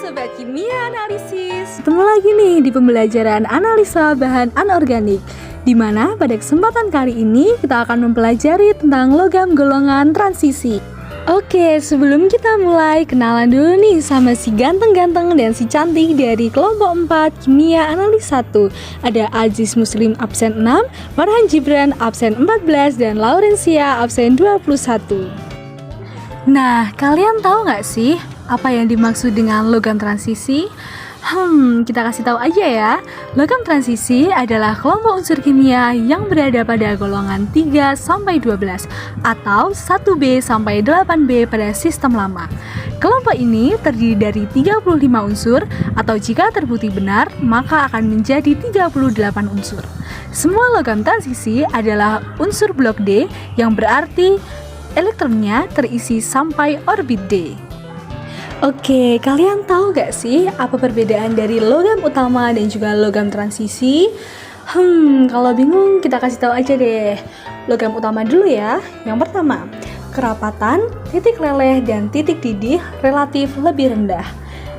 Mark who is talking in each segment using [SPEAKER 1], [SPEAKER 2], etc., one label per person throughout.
[SPEAKER 1] Sobat Kimia Analisis. Ketemu lagi nih di pembelajaran analisa bahan anorganik, di mana pada kesempatan kali ini kita akan mempelajari tentang logam golongan transisi. Oke, sebelum kita mulai, kenalan dulu nih sama si ganteng-ganteng dan si cantik dari kelompok 4 Kimia Analis 1. Ada Aziz Muslim absen 6, Farhan Gibran absen 14, dan Laurencia absen 21. Nah, kalian tahu nggak sih apa yang dimaksud dengan logam transisi? Kita kasih tahu aja ya. Logam transisi adalah kelompok unsur kimia yang berada pada golongan 3 sampai 12 atau 1B sampai 8B pada sistem lama. Kelompok ini terdiri dari 35 unsur atau jika terbukti benar maka akan menjadi 38 unsur. Semua logam transisi adalah unsur blok D yang berarti elektronnya terisi sampai orbit D. Oke, kalian tahu gak sih apa perbedaan dari logam utama dan juga logam transisi? Kalau bingung kita kasih tahu aja deh. Logam utama dulu ya. Yang pertama, kerapatan, titik leleh, dan titik didih relatif lebih rendah.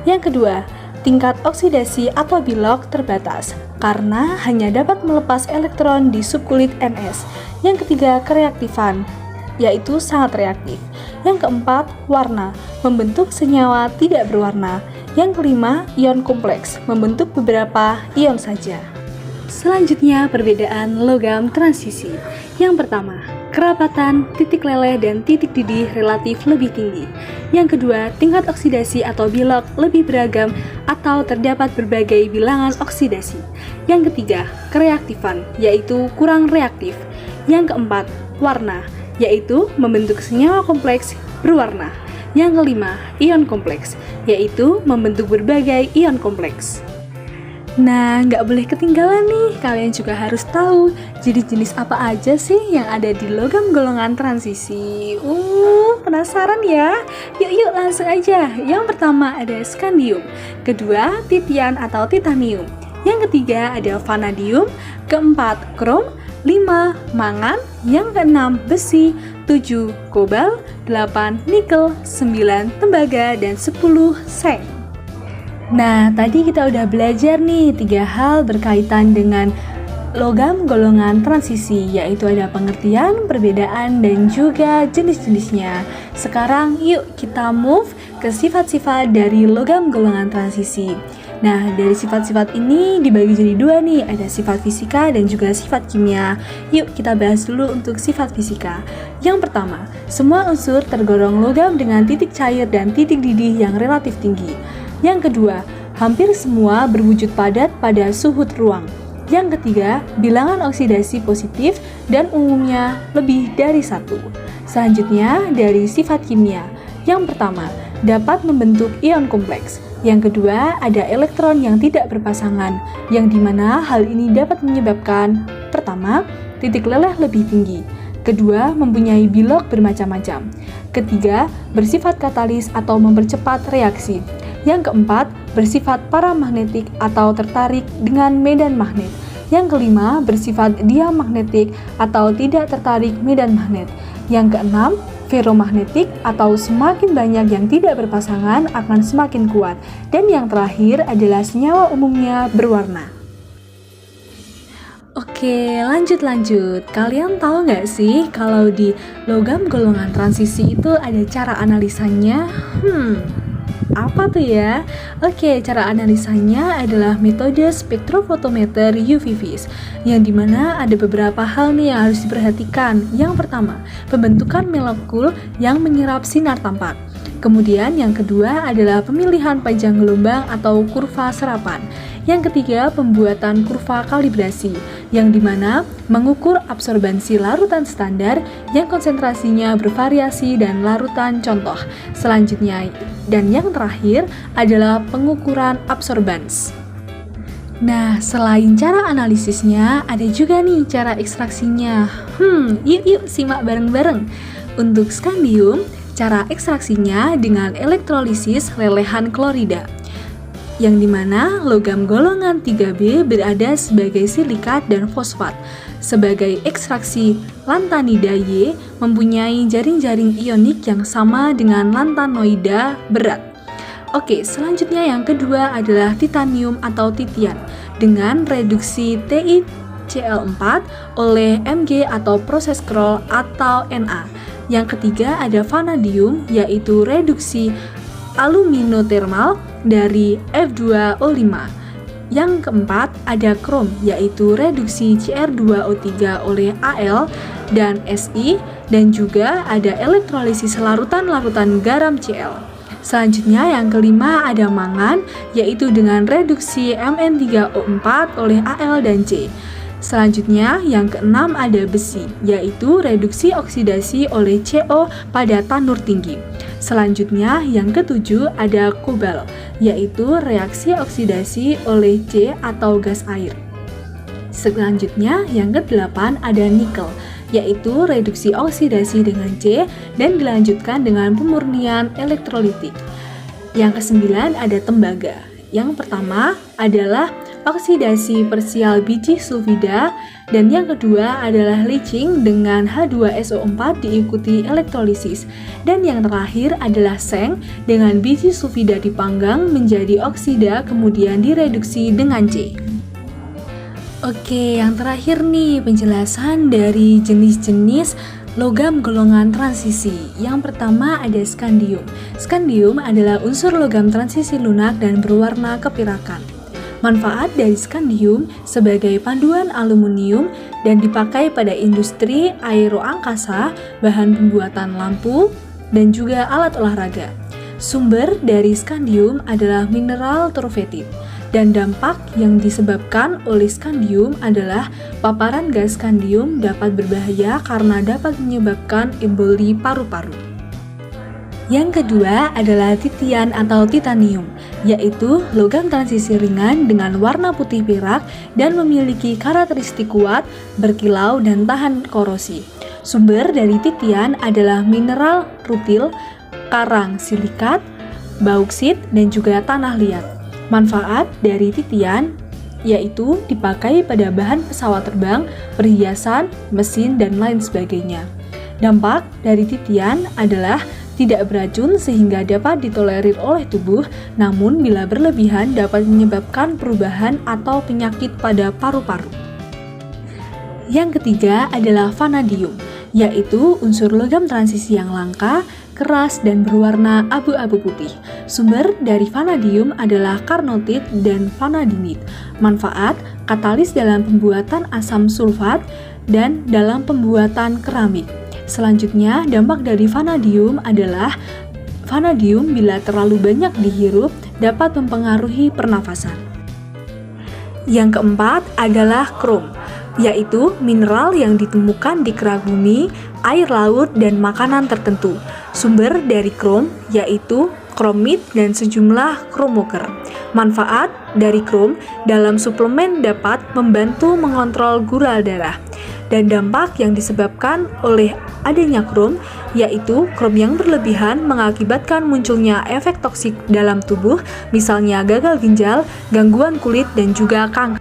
[SPEAKER 1] Yang kedua, tingkat oksidasi atau bilok terbatas karena hanya dapat melepas elektron di subkulit Ns. Yang ketiga, kereaktifan, yaitu sangat reaktif. Yang keempat, warna, membentuk senyawa tidak berwarna. Yang kelima, ion kompleks, membentuk beberapa ion saja. Selanjutnya, perbedaan logam transisi. Yang pertama, kerapatan, titik leleh, dan titik didih relatif lebih tinggi. Yang kedua, tingkat oksidasi atau bilok lebih beragam atau terdapat berbagai bilangan oksidasi. Yang ketiga, kereaktifan, yaitu kurang reaktif. Yang keempat, warna, yaitu membentuk senyawa kompleks berwarna. Yang kelima, ion kompleks, yaitu membentuk berbagai ion kompleks. Nah, nggak boleh ketinggalan nih, kalian juga harus tahu jenis-jenis apa aja sih yang ada di logam golongan transisi. Penasaran ya? Yuk langsung aja. Yang pertama ada skandium, kedua titian atau titanium, yang ketiga ada vanadium, keempat krom, 5 mangan, yang keenam besi, 7 kobal, 8 nikel, 9 tembaga, dan 10 seng. Nah, tadi kita udah belajar nih 3 hal berkaitan dengan logam golongan transisi, yaitu ada pengertian, perbedaan, dan juga jenis-jenisnya. Sekarang yuk kita move ke sifat-sifat dari logam golongan transisi. Nah, dari sifat-sifat ini dibagi jadi 2 nih, ada sifat fisika dan juga sifat kimia. Yuk kita bahas dulu untuk sifat fisika. Yang pertama, semua unsur tergolong logam dengan titik cair dan titik didih yang relatif tinggi. Yang kedua, hampir semua berwujud padat pada suhu ruang. Yang ketiga, bilangan oksidasi positif dan umumnya lebih dari 1. Selanjutnya, dari sifat kimia. Yang pertama, dapat membentuk ion kompleks. Yang kedua, ada elektron yang tidak berpasangan, yang dimana hal ini dapat menyebabkan pertama, titik leleh lebih tinggi. Kedua, mempunyai bilok bermacam-macam. Ketiga, bersifat katalis atau mempercepat reaksi. Yang keempat, bersifat paramagnetik atau tertarik dengan medan magnet. Yang kelima, bersifat diamagnetik atau tidak tertarik medan magnet. Yang keenam, ferromagnetik atau semakin banyak yang tidak berpasangan akan semakin kuat. Dan yang terakhir adalah senyawa umumnya berwarna. Oke, lanjut. Kalian tahu nggak sih kalau di logam golongan transisi itu ada cara analisanya? Apa tuh ya? Oke, cara analisanya adalah metode spektrofotometer UV vis, yang dimana ada beberapa hal nih yang harus diperhatikan. Yang pertama, pembentukan molekul yang menyerap sinar tampak. Kemudian yang kedua adalah pemilihan panjang gelombang atau kurva serapan. Yang ketiga, pembuatan kurva kalibrasi, yang dimana mengukur absorbansi larutan standar yang konsentrasinya bervariasi dan larutan contoh. Selanjutnya, dan yang terakhir adalah pengukuran absorbans. Nah, selain cara analisisnya, ada juga nih cara ekstraksinya. Yuk simak bareng-bareng. Untuk skandium, cara ekstraksinya dengan elektrolisis lelehan klorida, yang dimana logam golongan 3B berada sebagai silikat dan fosfat. Sebagai ekstraksi, lantanida Y mempunyai jaring-jaring ionik yang sama dengan lantanoida berat. Oke, selanjutnya yang kedua adalah titanium atau titian dengan reduksi TiCl4 oleh Mg atau proses Kroll atau Na. Yang ketiga ada vanadium, yaitu reduksi aluminotermal dari F2O5. Yang keempat ada krom, yaitu reduksi Cr2O3 oleh Al dan Si, dan juga ada elektrolisis larutan-larutan garam Cl. Selanjutnya yang kelima ada mangan, yaitu dengan reduksi Mn3O4 oleh Al dan C. Selanjutnya yang keenam ada besi, yaitu reduksi oksidasi oleh CO pada tanur tinggi. Selanjutnya yang ketujuh ada kobalt, yaitu reaksi oksidasi oleh C atau gas air. Selanjutnya yang kedelapan ada nikel, yaitu reduksi oksidasi dengan C dan dilanjutkan dengan pemurnian elektrolitik. Yang kesembilan ada tembaga. Yang pertama adalah oksidasi parsial biji sulfida, dan yang kedua adalah leaching dengan H2SO4 diikuti elektrolisis, dan yang terakhir adalah seng dengan biji sulfida dipanggang menjadi oksida kemudian direduksi dengan C. Oke, yang terakhir nih penjelasan dari jenis-jenis logam golongan transisi. Yang pertama ada skandium. Skandium adalah unsur logam transisi lunak dan berwarna kepirakan. Manfaat dari skandium sebagai panduan aluminium dan dipakai pada industri aeroangkasa, bahan pembuatan lampu, dan juga alat olahraga. Sumber dari skandium adalah mineral turfetit. Dan dampak yang disebabkan oleh skandium adalah paparan gas skandium dapat berbahaya karena dapat menyebabkan emboli paru-paru. Yang kedua adalah titian atau titanium, yaitu logam transisi ringan dengan warna putih perak dan memiliki karakteristik kuat, berkilau, dan tahan korosi. Sumber dari titian adalah mineral rutil, karang silikat, bauksit, dan juga tanah liat. Manfaat dari titian yaitu dipakai pada bahan pesawat terbang, perhiasan, mesin, dan lain sebagainya. Dampak dari titian adalah tidak beracun sehingga dapat ditolerir oleh tubuh, namun bila berlebihan dapat menyebabkan perubahan atau penyakit pada paru-paru. Yang ketiga adalah vanadium, yaitu unsur logam transisi yang langka, keras, dan berwarna abu-abu putih. Sumber dari vanadium adalah karnotit dan vanadinit. Manfaat, katalis dalam pembuatan asam sulfat dan dalam pembuatan keramik. Selanjutnya, dampak dari vanadium adalah vanadium bila terlalu banyak dihirup dapat mempengaruhi pernafasan. Yang keempat adalah krom, yaitu mineral yang ditemukan di kerak bumi, air laut, dan makanan tertentu. Sumber dari krom yaitu kromit dan sejumlah kromoker. Manfaat dari krom dalam suplemen dapat membantu mengontrol gula darah. Dan dampak yang disebabkan oleh adanya krom yaitu krom yang berlebihan mengakibatkan munculnya efek toksik dalam tubuh, misalnya gagal ginjal, gangguan kulit, dan juga kanker.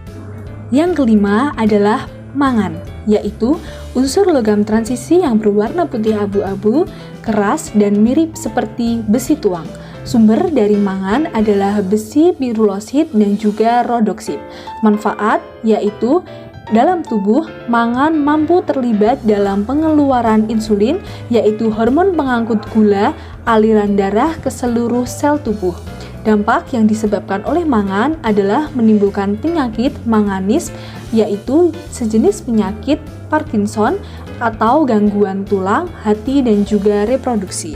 [SPEAKER 1] Yang kelima adalah mangan, yaitu unsur logam transisi yang berwarna putih abu-abu, keras, dan mirip seperti besi tuang. Sumber dari mangan adalah besi pirulosit dan juga rodoksit. Manfaat yaitu dalam tubuh, mangan mampu terlibat dalam pengeluaran insulin, yaitu hormon pengangkut gula, aliran darah ke seluruh sel tubuh. Dampak yang disebabkan oleh mangan adalah menimbulkan penyakit manganis, yaitu sejenis penyakit Parkinson atau gangguan tulang, hati, dan juga reproduksi.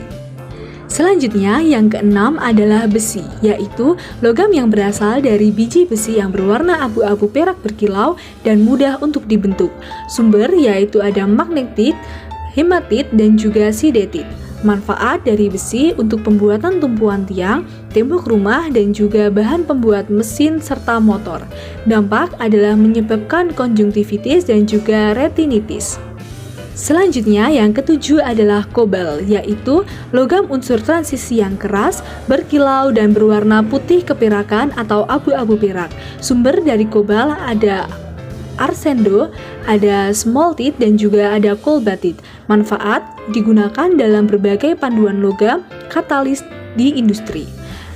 [SPEAKER 1] Selanjutnya, yang keenam adalah besi, yaitu logam yang berasal dari biji besi yang berwarna abu-abu perak berkilau dan mudah untuk dibentuk. Sumber yaitu ada magnetit, hematit, dan juga sidetit. Manfaat dari besi untuk pembuatan tumpuan tiang, tembok rumah, dan juga bahan pembuat mesin serta motor. Dampak adalah menyebabkan konjungtivitis dan juga retinitis. Selanjutnya yang ketujuh adalah kobalt, yaitu logam unsur transisi yang keras, berkilau, dan berwarna putih kepirakan atau abu-abu perak. Sumber dari kobalt ada arsendo, ada smoltit, dan juga ada kolbatit. Manfaat digunakan dalam berbagai panduan logam katalis di industri.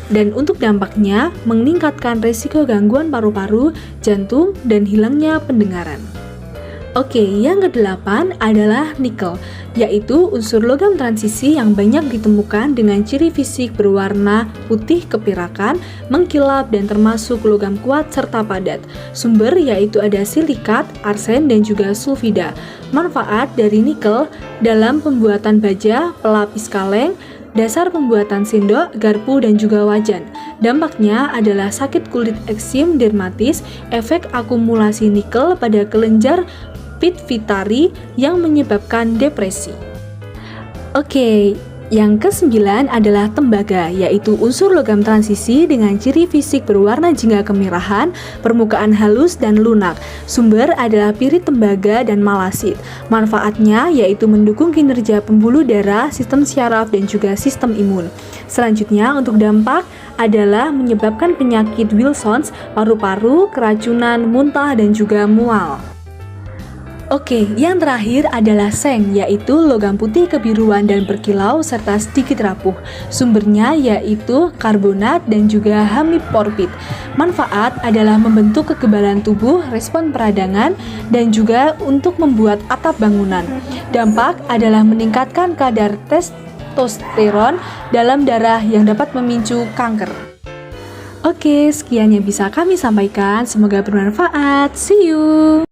[SPEAKER 1] Dan untuk dampaknya, meningkatkan risiko gangguan paru-paru, jantung, dan hilangnya pendengaran. Oke, yang kedelapan adalah nikel, yaitu unsur logam transisi yang banyak ditemukan dengan ciri fisik berwarna putih kepirakan, mengkilap, dan termasuk logam kuat serta padat. Sumber yaitu ada silikat, arsen, dan juga sulfida. Manfaat dari nikel dalam pembuatan baja, pelapis kaleng, dasar pembuatan sendok, garpu, dan juga wajan. Dampaknya adalah sakit kulit eksim dermatis, efek akumulasi nikel pada kelenjar pituitari yang menyebabkan depresi. Oke, yang kesembilan adalah tembaga, yaitu unsur logam transisi dengan ciri fisik berwarna jingga kemerahan, permukaan halus dan lunak. Sumber adalah pirit tembaga dan malasit. Manfaatnya yaitu mendukung kinerja pembuluh darah, sistem syaraf, dan juga sistem imun. Selanjutnya, untuk dampak adalah menyebabkan penyakit Wilson, paru-paru, keracunan, muntah, dan juga mual. Oke, yang terakhir adalah seng, yaitu logam putih kebiruan dan berkilau serta sedikit rapuh. Sumbernya yaitu karbonat dan juga hemiporbit. Manfaat adalah membentuk kekebalan tubuh, respon peradangan, dan juga untuk membuat atap bangunan. Dampak adalah meningkatkan kadar testosteron dalam darah yang dapat memicu kanker. Oke, sekian yang bisa kami sampaikan. Semoga bermanfaat. See you!